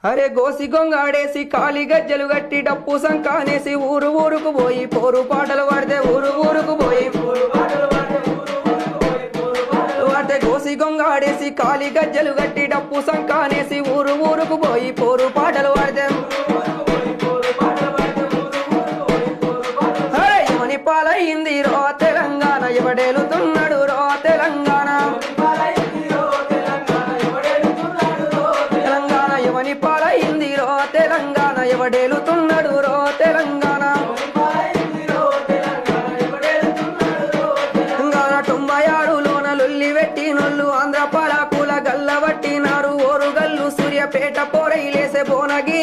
అరే గోసి గొంగాడేసి కాలి గజ్జలు గట్టి డప్పు సంకానేసి ఊరు ఊరుకు పోయి పోరు పాటలు పాడితే ఊరు ఊరుకు పోయి వాడితే గోసి గొంగాడేసి కాలి గజ్జలు గట్టి డప్పు సంకానేసి ఊరు ఊరుకు పోయి పోరు పాటలు పాడితే ఎవని పాలయింది రో తెలంగాణ ఎవడేలుతున్నాడు రో తెలంగాణ ఎవని పాలయింది రో తెలంగాణ ఎవడేలుతున్నాడు రో తెలంగాణ 96లోన లొల్లి పెట్టినోళ్ళు ఆంధ్ర పాలకుల గల్ల పట్టినారు ఓరుగల్లు సూర్యపేట పోరైలేసే భువనగిరి